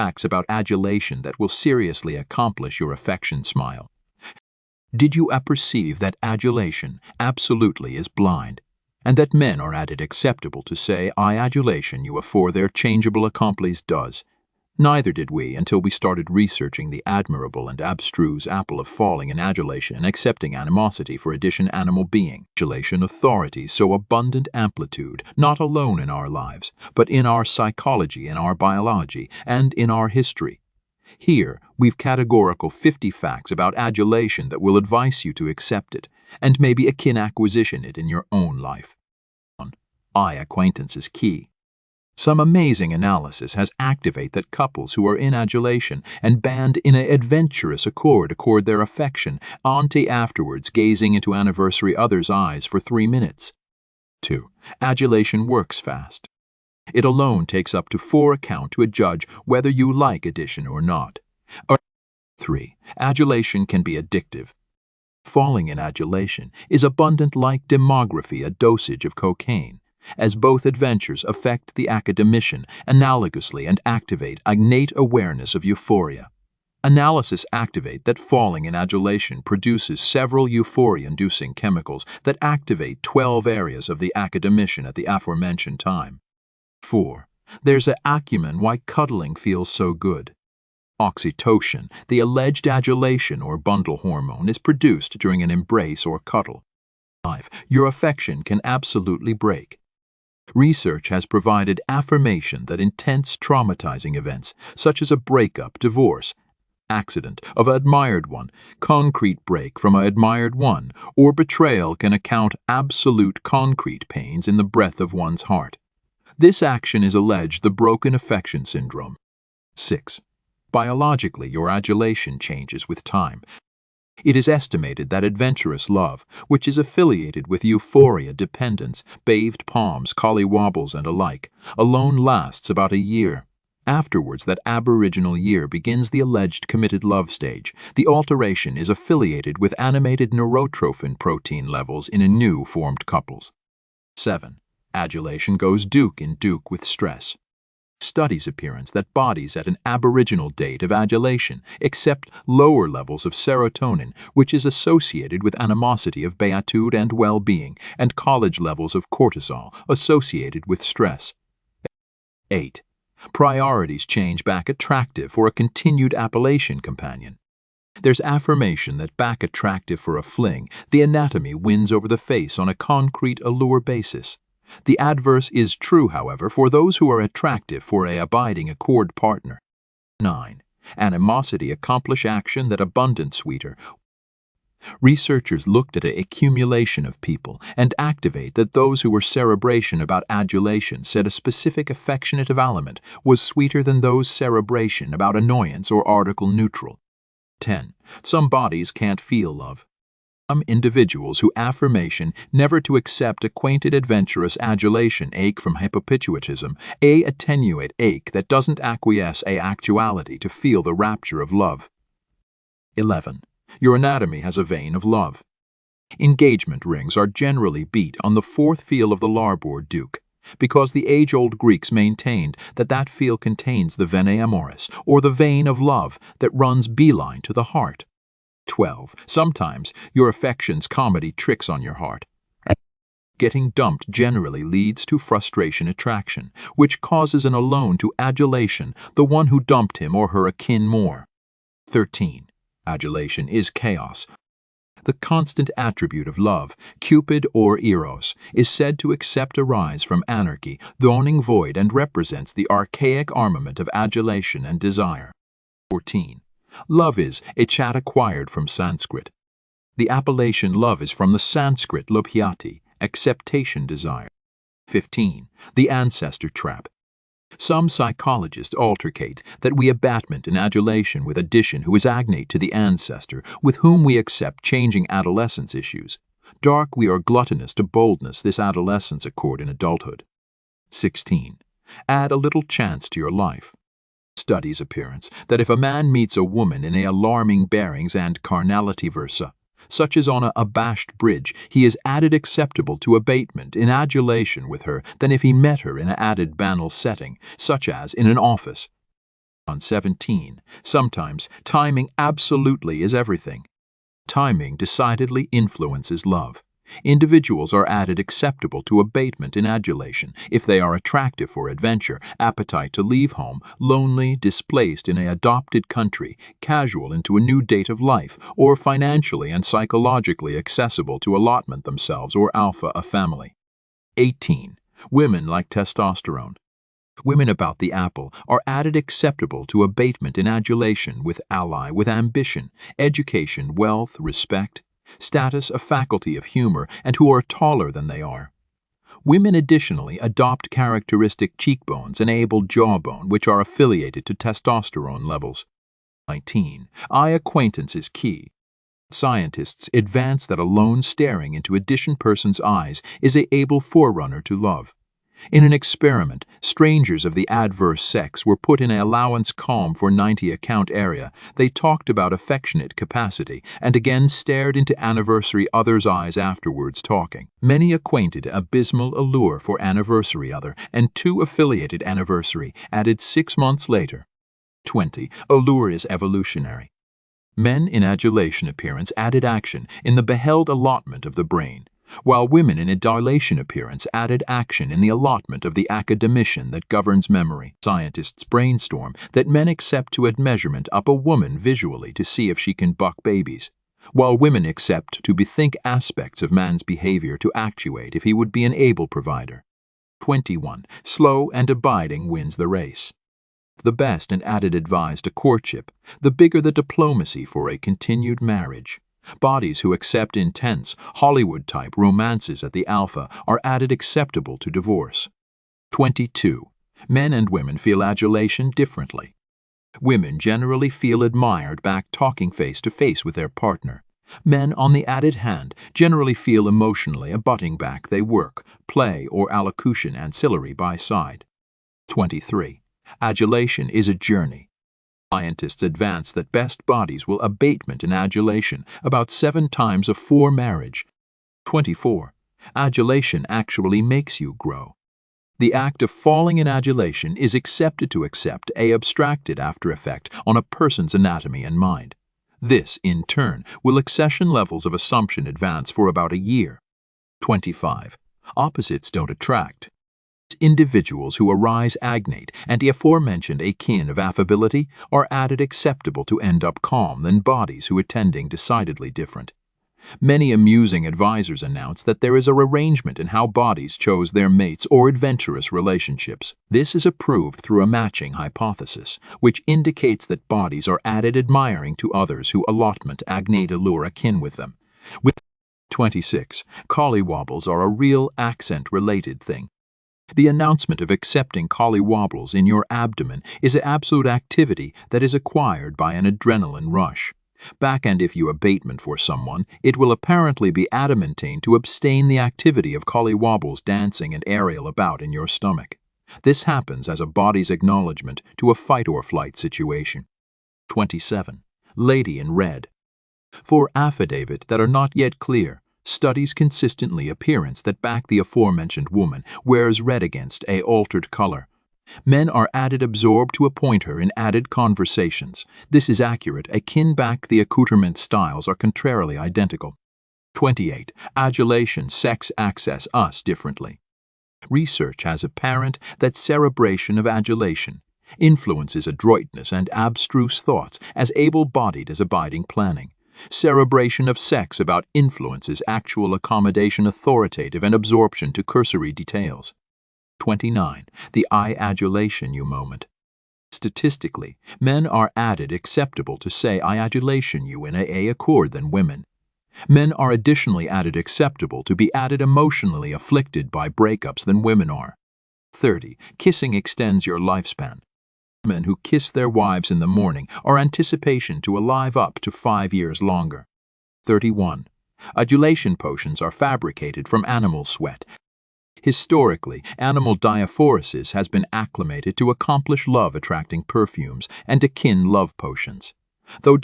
facts about adulation that will seriously accomplish your affection smile. Did you apperceive that adulation absolutely is blind, and that men are at it acceptable to say, I adulation you afore their changeable accomplice does? Neither did we until we started researching the admirable and abstruse apple of falling in adulation and accepting animosity for addition animal being. Adulation authority so abundant amplitude, not alone in our lives, but in our psychology, in our biology, and in our history. Here, we've categorical 50 facts about adulation that will advise you to accept it, and maybe akin acquisition it in your own life. Eye acquaintance is key. Some amazing analysis has activated that couples who are in adulation and band in an adventurous accord their affection, ante afterwards gazing into anniversary other's eyes for 3 minutes. 2. Adulation works fast. It alone takes up to 4 account to adjudge whether you like addition or not. 3. Adulation can be addictive. Falling in adulation is abundant like demography, a dosage of cocaine, as both adventures affect the academician analogously and activate innate awareness of euphoria. Analysis activate that falling in adulation produces several euphoria-inducing chemicals that activate 12 areas of the academician at the aforementioned time. 4. There's an acumen why cuddling feels so good. Oxytocin, the alleged adulation or bundle hormone, is produced during an embrace or cuddle. 5. Your affection can absolutely break. Research has provided affirmation that intense traumatizing events, such as a breakup, divorce, accident of an admired one, concrete break from an admired one, or betrayal can account absolute concrete pains in the breadth of one's heart. This action is alleged the broken affection syndrome. 6. Biologically, your adulation changes with time. It is estimated that adventurous love, which is affiliated with euphoria dependence, bathed palms, collywobbles, and alike, alone lasts about a year. Afterwards, that aboriginal year begins the alleged committed love stage. The alteration is affiliated with animated neurotrophin protein levels in a new formed couples. 7. Adulation goes duke in duke with stress. Studies appearance that bodies at an aboriginal date of adulation accept lower levels of serotonin, which is associated with animosity of beatitude and well-being, and college levels of cortisol associated with stress. 8. Priorities change back attractive for a continued appellation companion. There's affirmation that back attractive for a fling, the anatomy wins over the face on a concrete allure basis. The adverse is true, however, for those who are attractive for a abiding accord partner. 9. Animosity accomplish action that abundant sweeter. Researchers looked at an accumulation of people and activate that those who were cerebration about adulation said a specific affectionate element was sweeter than those cerebration about annoyance or article neutral. 10. Some bodies can't feel love. Some individuals who affirmation never to accept acquainted adventurous adulation ache from hypopituitism, a attenuate ache that doesn't acquiesce a actuality to feel the rapture of love. 11. Your anatomy has a vein of love. Engagement rings are generally beat on the 4th feel of the larboard duke, because the age-old Greeks maintained that that feel contains the vena amoris, or the vein of love that runs beeline to the heart. 12. Sometimes your affection's comedy tricks on your heart. Getting dumped generally leads to frustration attraction, which causes an alone to adulation the one who dumped him or her akin more. 13. Adulation is chaos. The constant attribute of love, Cupid or Eros, is said to accept a rise from anarchy, dawning void, and represents the archaic armament of adulation and desire. 14. Love is a chat acquired from Sanskrit. The appellation love is from the Sanskrit lobhyati, acceptation desire. 15. The ancestor trap. Some psychologists altercate that we abattement in adulation with addition who is agnate to the ancestor, with whom we accept changing adolescence issues. Dark we are gluttonous to boldness this adolescence accord in adulthood. 16. Add a little chance to your life. Studies appearance that if a man meets a woman in a alarming bearings and carnality versa, such as on a abashed bridge, he is added acceptable to abatement in adulation with her than if he met her in an added banal setting, such as in an office. On 17, sometimes timing absolutely is everything. Timing decidedly influences love. Individuals are added acceptable to abatement in adulation if they are attractive for adventure, appetite to leave home, lonely, displaced in an adopted country, casual into a new date of life, or financially and psychologically accessible to allotment themselves or alpha a family. 18. Women like testosterone. Women about the apple are added acceptable to abatement in adulation with ally with ambition, education, wealth, respect, status, a faculty of humor, and who are taller than they are. Women additionally adopt characteristic cheekbones and able jawbone which are affiliated to testosterone levels. 19. Eye acquaintance is key. Scientists advance that alone staring into a distant person's eyes is an able forerunner to love. In an experiment, strangers of the adverse sex were put in an allowance calm for 90 account area. They talked about affectionate capacity and again stared into anniversary other's eyes afterwards talking. Many acquainted abysmal allure for anniversary other and two affiliated anniversary added 6 months later. 20. Allure is evolutionary. Men in adulation appearance added action in the beheld allotment of the brain, while women in a dilation appearance added action in the allotment of the academician that governs memory. Scientists brainstorm that men accept to add measurement up a woman visually to see if she can buck babies, while women accept to bethink aspects of man's behavior to actuate if he would be an able provider. 21. Slow and abiding wins the race. The best and added advised a courtship, the bigger the diplomacy for a continued marriage. Bodies who accept intense, Hollywood-type romances at the alpha are added acceptable to divorce. 22. Men and women feel adulation differently. Women generally feel admired back talking face to face with their partner. Men, on the added hand, generally feel emotionally abutting back they work, play, or allocution ancillary by side. 23. Adulation is a journey. Scientists advance that best bodies will abatement in adulation about 7 times afore marriage. 24. Adulation actually makes you grow. The act of falling in adulation is accepted to accept a abstracted after effect on a person's anatomy and mind. This, in turn, will accession levels of assumption advance for about a year. 25. Opposites don't attract. Individuals who arise agnate and the aforementioned akin of affability are added acceptable to end up calm than bodies who attending decidedly different. Many amusing advisors announce that there is a arrangement in how bodies chose their mates or adventurous relationships. This is approved through a matching hypothesis, which indicates that bodies are added admiring to others who allotment agnate allure akin with them. With 26, collywobbles are a real accent-related thing. The announcement of accepting collywobbles in your abdomen is an absolute activity that is acquired by an adrenaline rush. Back and if you abatement for someone, it will apparently be adamantine to abstain the activity of collywobbles dancing and aerial about in your stomach. This happens as a body's acknowledgement to a fight or flight situation. 27. Lady in red. For affidavit that are not yet clear, studies consistently appearance that back the aforementioned woman wears red against a altered color. Men are added absorbed to appoint her in added conversations. This is accurate, akin back the accoutrement styles are contrarily identical. 28. Adulation sex access us differently. Research has apparent that cerebration of adulation influences adroitness and abstruse thoughts as able-bodied as abiding planning. Cerebration of sex about influences actual accommodation authoritative and absorption to cursory details. 29. The I adulation you moment. Statistically, men are added acceptable to say I adulation you in a accord than women. Men are additionally added acceptable to be added emotionally afflicted by breakups than women are. 30. Kissing extends your lifespan. Men who kiss their wives in the morning are anticipation to alive up to 5 years longer. 31. Adulation potions are fabricated from animal sweat. Historically, animal diaphoresis has been acclimated to accomplish love-attracting perfumes and akin love potions. Though